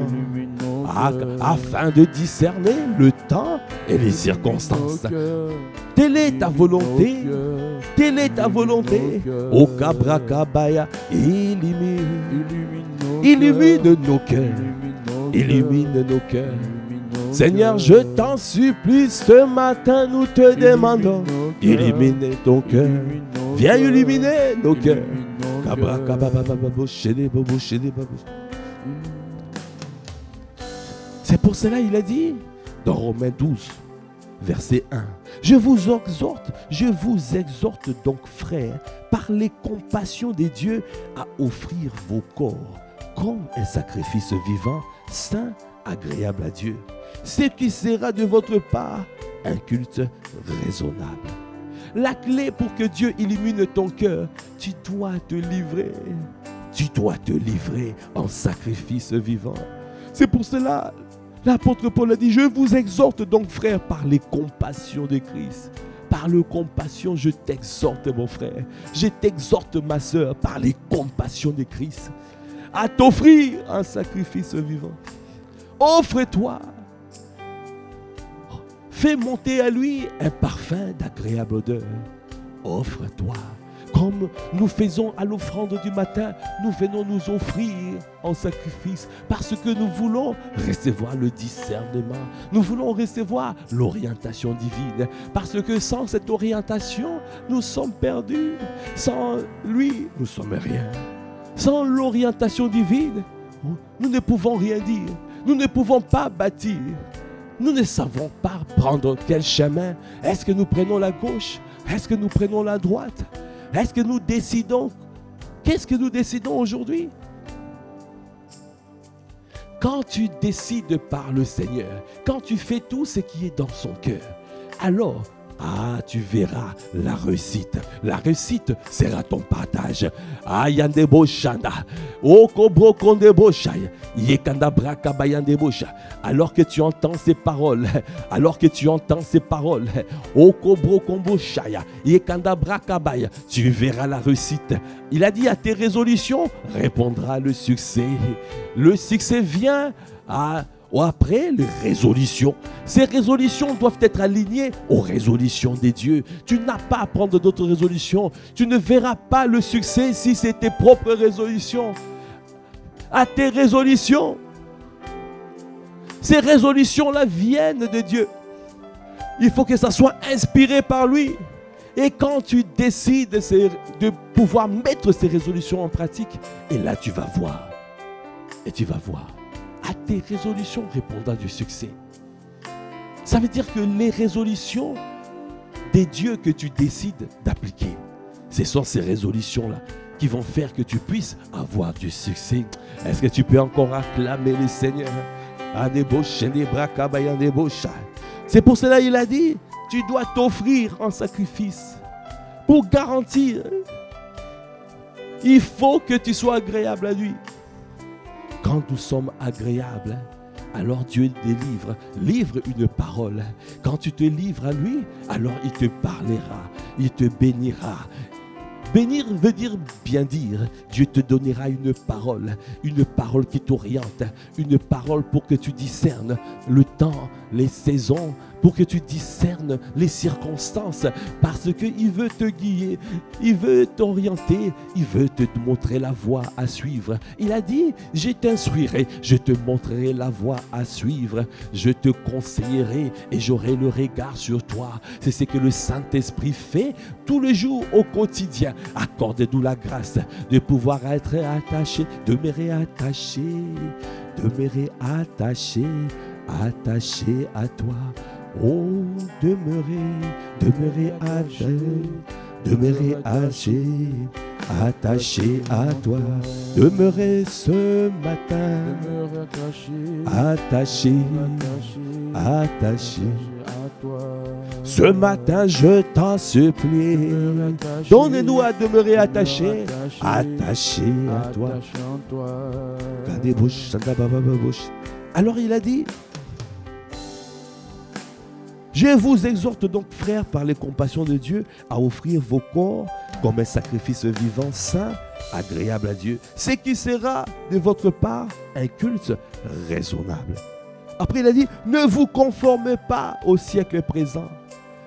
Speaker 1: afin de discerner le temps et les circonstances. Telle est ta volonté, telle est ta volonté. Au Kabrakabaya, illumine nos cœurs, illumine nos cœurs. Seigneur, je t'en supplie, ce matin nous te demandons, illumine ton cœur, viens illuminer nos cœurs. C'est pour cela il a dit dans Romains 12, verset 1, je vous exhorte donc frères, par les compassions des dieux, à offrir vos corps comme un sacrifice vivant, saint, agréable à Dieu, ce qui sera de votre part un culte raisonnable. La clé pour que Dieu illumine ton cœur, tu dois te livrer en sacrifice vivant. C'est pour cela l'apôtre Paul a dit, je vous exhorte donc frères par les compassions de Christ. Par le compassion, je t'exhorte mon frère, je t'exhorte ma soeur, par les compassions de Christ, à t'offrir un sacrifice vivant. Offre-toi. Fais monter à lui un parfum d'agréable odeur. Offre-toi. Comme nous faisons à l'offrande du matin, nous venons nous offrir en sacrifice parce que nous voulons recevoir le discernement. Nous voulons recevoir l'orientation divine. Parce que sans cette orientation, nous sommes perdus. Sans lui, nous ne sommes rien. Sans l'orientation divine, nous ne pouvons rien dire. Nous ne pouvons pas bâtir. Nous ne savons pas prendre quel chemin. Est-ce que nous prenons la gauche? Est-ce que nous prenons la droite? Est-ce que nous décidons? Qu'est-ce que nous décidons aujourd'hui? Quand tu décides par le Seigneur, quand tu fais tout ce qui est dans son cœur, alors tu verras la réussite. La réussite sera ton partage. Alors que tu entends ces paroles, tu verras la réussite. Il a dit, à tes résolutions répondra le succès. Le succès vient après les résolutions. Ces résolutions doivent être alignées aux résolutions des dieux. Tu n'as pas à prendre d'autres résolutions. Tu ne verras pas le succès si c'est tes propres résolutions. À tes résolutions. Ces résolutions-là viennent de Dieu. Il faut que ça soit inspiré par lui. Et quand tu décides de pouvoir mettre ces résolutions en pratique, et là tu vas voir. Et tu vas voir. À tes résolutions répondra du succès. Ça veut dire que les résolutions des dieux que tu décides d'appliquer, ce sont ces résolutions-là qui vont faire que tu puisses avoir du succès. Est-ce que tu peux encore acclamer le Seigneur? C'est pour cela qu'il a dit, tu dois t'offrir en sacrifice pour garantir. Il faut que tu sois agréable à lui. Quand nous sommes agréables, alors Dieu livre une parole. Quand tu te livres à lui, alors il te parlera, il te bénira. Bénir veut dire bien dire. Dieu te donnera une parole qui t'oriente, une parole pour que tu discernes le temps, les saisons, pour que tu discernes les circonstances, parce qu'il veut te guider, il veut t'orienter, il veut te montrer la voie à suivre. Il a dit, je t'instruirai, je te montrerai la voie à suivre, je te conseillerai et j'aurai le regard sur toi. C'est ce que le Saint-Esprit fait tous les jours au quotidien. Accorde-nous la grâce de pouvoir être attaché, demeurer attaché, attaché à toi. Oh, demeurer attaché à toi. Demeurer ce matin, attaché à toi. Ce matin, je t'en supplie, donne-nous à demeurer attaché à toi. Alors il a dit, je vous exhorte donc, frères, par les compassions de Dieu, à offrir vos corps comme un sacrifice vivant, saint, agréable à Dieu, ce qui sera de votre part un culte raisonnable. Après, il a dit, ne vous conformez pas au siècle présent,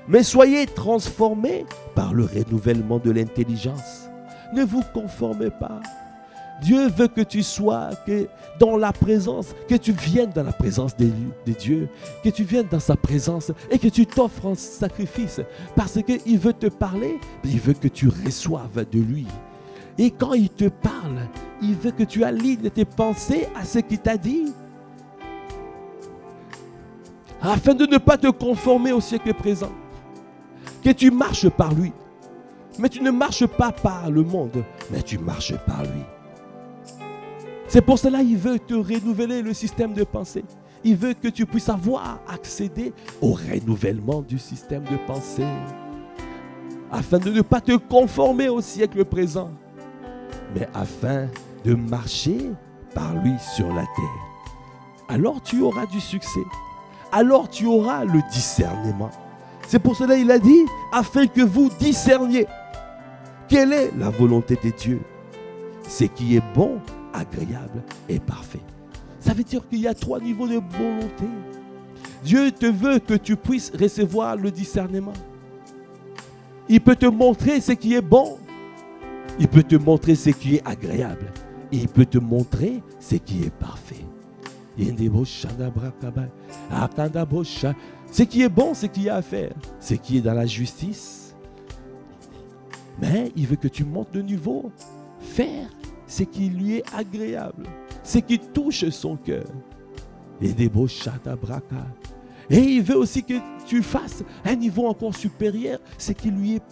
Speaker 1: mais soyez transformés par le renouvellement de l'intelligence. Ne vous conformez pas. Dieu veut que tu sois dans la présence, que tu viennes dans la présence de Dieu, que tu viennes dans sa présence et que tu t'offres en sacrifice. Parce qu'il veut te parler, il veut que tu reçoives de lui. Et quand il te parle, il veut que tu alignes tes pensées à ce qu'il t'a dit. Afin de ne pas te conformer au siècle présent. Que tu marches par lui. Mais tu ne marches pas par le monde, mais tu marches par lui. C'est pour cela qu'il veut te renouveler le système de pensée. Il veut que tu puisses accéder au renouvellement du système de pensée. Afin de ne pas te conformer au siècle présent, mais afin de marcher par lui sur la terre. Alors tu auras du succès. Alors tu auras le discernement. C'est pour cela qu'il a dit, afin que vous discerniez quelle est la volonté de Dieu. Ce qui est bon, agréable et parfait. Ça veut dire qu'il y a 3 niveaux de volonté. Dieu te veut que tu puisses recevoir le discernement. Il peut te montrer ce qui est bon. Il peut te montrer ce qui est agréable. Et il peut te montrer ce qui est parfait. Ce qui est bon, ce qu'il y a à faire. Ce qui est dans la justice. Mais il veut que tu montes de niveau. Faire ce qui lui est agréable, ce qui touche son cœur. Et il veut aussi que tu fasses un niveau encore supérieur, ce qui lui est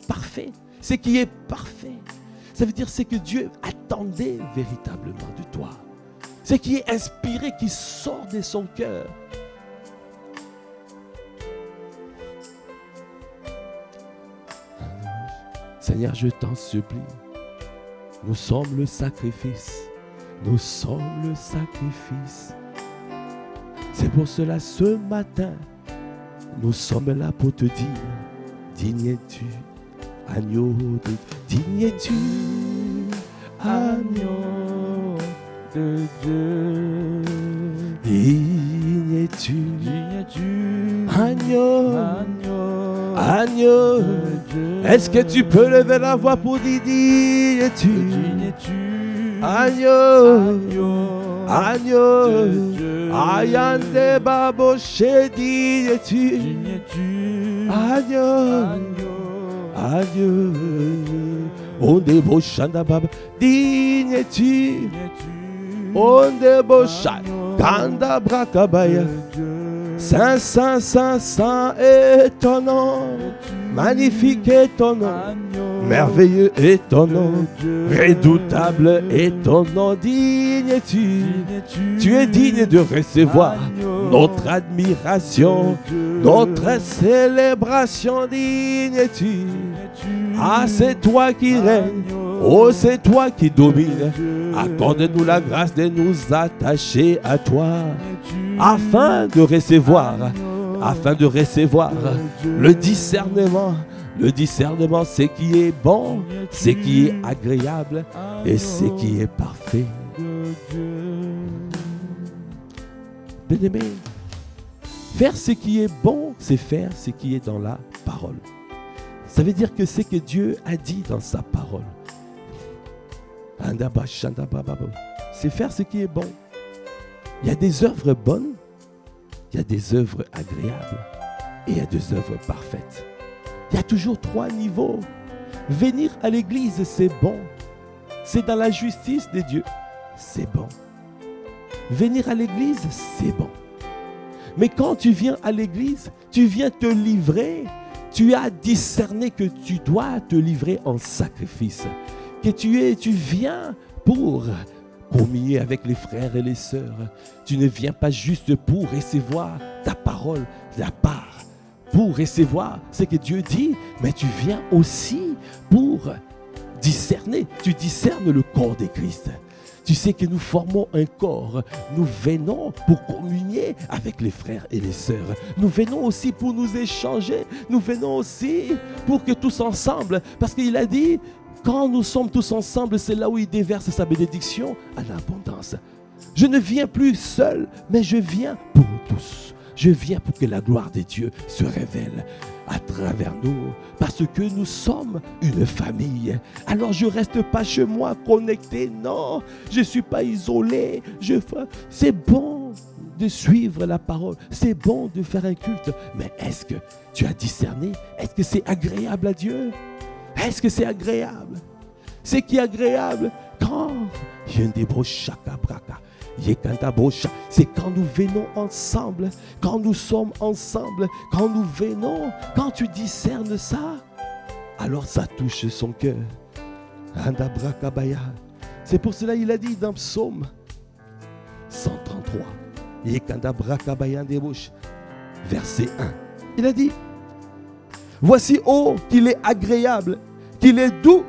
Speaker 1: parfait, ce qui est parfait. Ça veut dire ce que Dieu attendait véritablement de toi, ce qui est inspiré, qui sort de son cœur. Seigneur, je t'en supplie. Nous sommes le sacrifice. Nous sommes le sacrifice. C'est pour cela, ce matin, nous sommes là pour te dire, digne es-tu, agneau de Dieu. Digne es-tu, agneau de Dieu. Digne es-tu, agneau, agneau de Dieu. Est-ce que tu peux lever la voix pour dire, digne es-tu, agneau, agneau, ayande baboche, digne es-tu, agneau, agneau, onde bochanda baba, digne es-tu, onde bocha, kanda brakabaya. Saint, Saint, Saint, Saint est ton nom, magnifique est ton nom, merveilleux est ton nom, redoutable est ton nom, digne es-tu, tu es digne de recevoir notre admiration, notre célébration, digne es-tu, ah c'est toi qui règnes, oh c'est toi qui domines, accorde-nous la grâce de nous attacher à toi, afin de recevoir le discernement, ce qui est bon, ce qui est agréable et ce qui est parfait. Bien-aimé, Faire ce qui est bon, c'est faire ce qui est dans la parole. Ça veut dire que c'est que Dieu a dit dans sa parole. C'est faire ce qui est bon. Il y a des œuvres bonnes, il y a des œuvres agréables et il y a des œuvres parfaites. Il y a toujours 3 niveaux. Venir à l'église, c'est bon. C'est dans la justice de Dieu, c'est bon. Venir à l'église, c'est bon. Mais quand tu viens à l'église, tu viens te livrer. Tu as discerné que tu dois te livrer en sacrifice. Que tu viens pour communier avec les frères et les sœurs. Tu ne viens pas juste pour recevoir ta parole, la part, pour recevoir ce que Dieu dit, mais tu viens aussi pour discerner. Tu discernes le corps de Christ. Tu sais que nous formons un corps. Nous venons pour communier avec les frères et les sœurs. Nous venons aussi pour nous échanger. Nous venons aussi pour que tous ensemble, parce qu'il a dit, quand nous sommes tous ensemble, c'est là où il déverse sa bénédiction à l'abondance. Je ne viens plus seul, mais je viens pour tous. Je viens pour que la gloire de Dieu se révèle à travers nous, parce que nous sommes une famille. Alors je ne reste pas chez moi connecté, non, je ne suis pas isolé. C'est bon de suivre la parole, c'est bon de faire un culte, mais est-ce que tu as discerné? Est-ce que c'est agréable à Dieu? Est-ce que c'est agréable? C'est qui est agréable? Quand c'est quand nous venons ensemble, quand nous sommes ensemble, quand nous venons, quand tu discernes ça, alors ça touche son cœur. C'est pour cela qu'il a dit dans Psaume 133, verset 1, il a dit, voici, oh, qu'il est agréable, qu'il est doux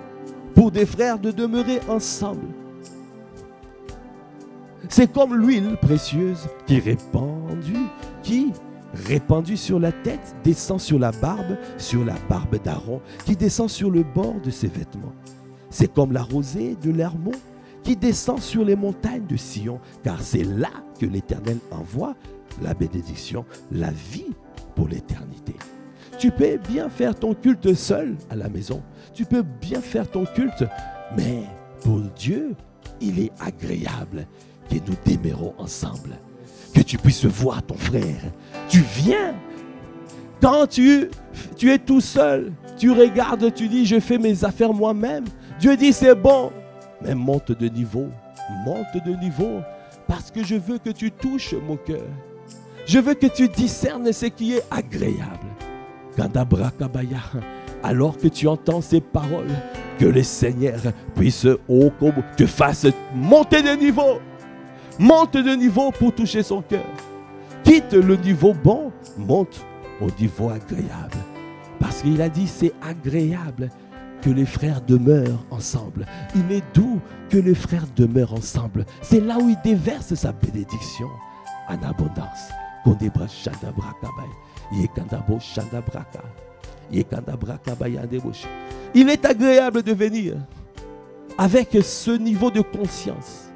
Speaker 1: pour des frères de demeurer ensemble. C'est comme l'huile précieuse qui répandue sur la tête, descend sur la barbe d'Aaron, qui descend sur le bord de ses vêtements. C'est comme la rosée de l'Hermon qui descend sur les montagnes de Sion, car c'est là que l'Éternel envoie la bénédiction, la vie pour l'éternité. Tu peux bien faire ton culte seul à la maison. Tu peux bien faire ton culte, mais pour Dieu, il est agréable que nous demeurons ensemble, que tu puisses voir ton frère. Tu viens, quand tu es tout seul, tu regardes, tu dis, je fais mes affaires moi-même. Dieu dit, c'est bon, mais monte de niveau, parce que je veux que tu touches mon cœur. Je veux que tu discernes ce qui est agréable. Alors que tu entends ces paroles, que le Seigneur puisse te fasse monter de niveau. Monte de niveau pour toucher son cœur. Quitte le niveau bon, monte au niveau agréable. Parce qu'il a dit, c'est agréable que les frères demeurent ensemble. Il est doux que les frères demeurent ensemble. C'est là où il déverse sa bénédiction en abondance. Il est agréable de venir avec ce niveau de conscience.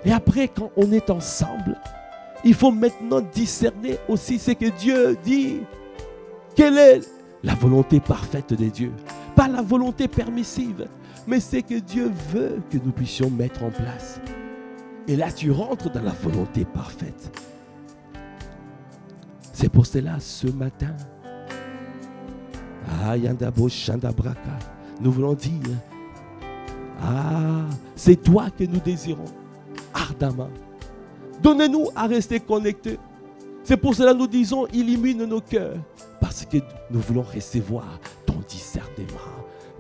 Speaker 1: Et après, quand on est ensemble, il faut maintenant discerner aussi ce que Dieu dit. Quelle est la volonté parfaite de Dieu? Pas la volonté permissive, mais c'est que Dieu veut que nous puissions mettre en place. Et là, tu rentres dans la volonté parfaite. C'est pour cela, ce matin, nous voulons dire, c'est toi que nous désirons ardemment. Donnez-nous à rester connectés. C'est pour cela que nous disons, illumine nos cœurs, parce que nous voulons recevoir ton discernement.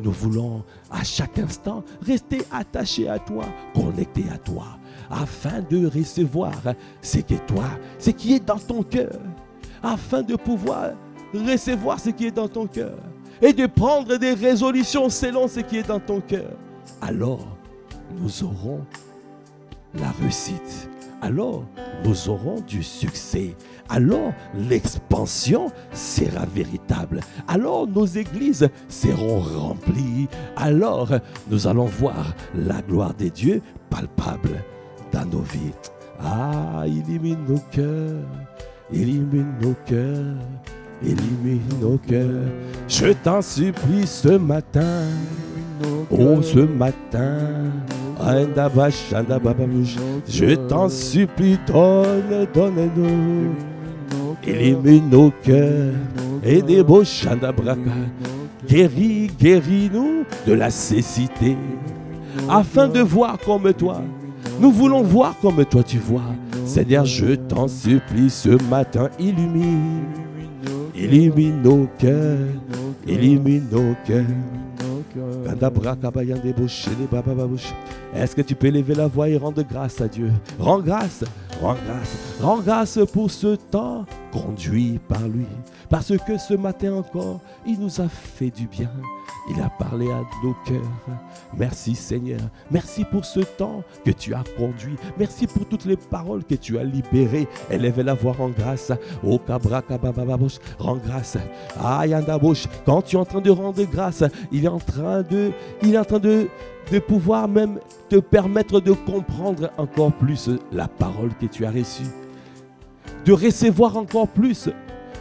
Speaker 1: Nous voulons à chaque instant rester attachés à toi, connectés à toi, afin de recevoir ce qui est dans ton cœur, afin de pouvoir recevoir ce qui est dans ton cœur et de prendre des résolutions selon ce qui est dans ton cœur. Alors, nous aurons la réussite. Alors, nous aurons du succès. Alors, l'expansion sera véritable. Alors, nos églises seront remplies. Alors, nous allons voir la gloire de Dieu palpable dans nos vies. Illumine nos cœurs. illumine nos cœurs, illumine nos cœurs. Je t'en supplie ce matin, oh ce matin, je t'en supplie, donne-nous, illumine nos cœurs, et des beaux chandabraka, guéris-nous de la cécité, afin de voir comme toi. Nous voulons voir comme toi tu vois. Seigneur, je t'en supplie ce matin, illumine nos cœurs, illumine nos cœurs. Est-ce que tu peux lever la voix et rendre grâce à Dieu? Rends grâce, rends grâce, rends grâce pour ce temps conduit par lui. Parce que ce matin encore, il nous a fait du bien. Il a parlé à nos cœurs. Merci Seigneur. Merci pour ce temps que tu as conduit. Merci pour toutes les paroles que tu as libérées. Élève la voix en grâce. Oh kabra kabababosh, rends grâce. Ayandabosh, quand tu es en train de rendre grâce, il est en train de pouvoir même te permettre de comprendre encore plus la parole que tu as reçue. De recevoir encore plus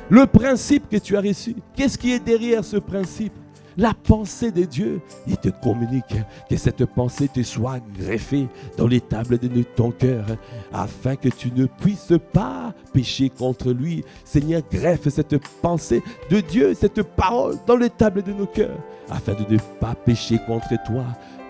Speaker 1: le principe que tu as reçu. Qu'est-ce qui est derrière ce principe? La pensée de Dieu, il te communique que cette pensée te soit greffée dans les tables de ton cœur, afin que tu ne puisses pas pécher contre lui. Seigneur, greffe cette pensée de Dieu, cette parole dans les tables de nos cœurs, afin de ne pas pécher contre toi.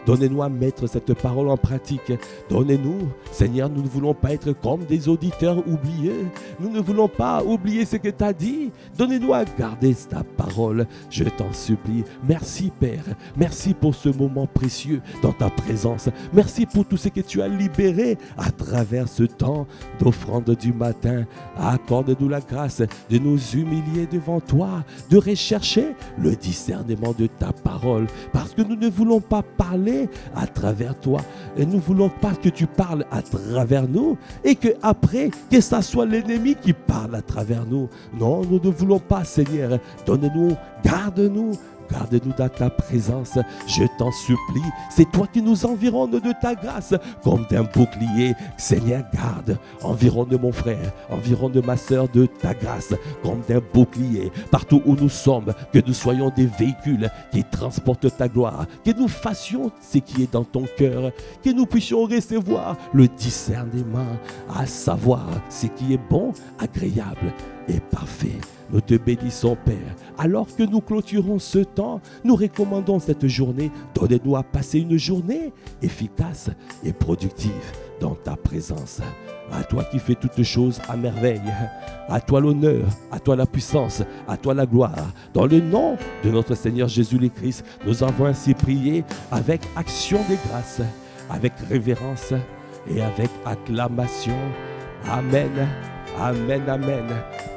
Speaker 1: Donnez-nous à mettre cette parole en pratique. Donnez-nous, Seigneur, nous ne voulons pas être comme des auditeurs oubliés. Nous ne voulons pas oublier ce que tu as dit. Donnez-nous à garder ta parole. Je t'en supplie. Merci, Père. Merci pour ce moment précieux dans ta présence. Merci pour tout ce que tu as libéré à travers ce temps d'offrande du matin. Accorde-nous la grâce de nous humilier devant toi, de rechercher le discernement de ta parole. Parce que nous ne voulons pas parler à travers toi et nous ne voulons pas que tu parles à travers nous et que après que ça soit l'ennemi qui parle à travers nous. Non, nous ne voulons pas, Seigneur. Donne-nous, garde-nous. Garde-nous dans ta présence, je t'en supplie. C'est toi qui nous environnes de ta grâce comme d'un bouclier. Seigneur, garde, environne mon frère, environne ma soeur de ta grâce comme d'un bouclier. Partout où nous sommes, que nous soyons des véhicules qui transportent ta gloire, que nous fassions ce qui est dans ton cœur, que nous puissions recevoir le discernement, à savoir ce qui est bon, agréable et parfait. Nous te bénissons, Père. Alors que nous clôturons ce temps, nous recommandons cette journée. Donne-nous à passer une journée efficace et productive dans ta présence. À toi qui fais toutes choses à merveille. À toi l'honneur, à toi la puissance, à toi la gloire. Dans le nom de notre Seigneur Jésus le Christ, nous avons ainsi prié avec action de grâce, avec révérence et avec acclamation. Amen. Amen, amen,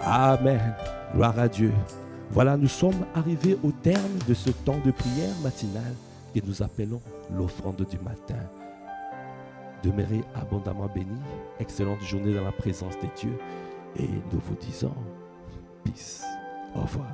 Speaker 1: amen. Gloire à Dieu. Voilà, nous sommes arrivés au terme de ce temps de prière matinale que nous appelons l'offrande du matin. Demeurez abondamment bénis. Excellente journée dans la présence de Dieu. Et nous vous disons peace. Au revoir.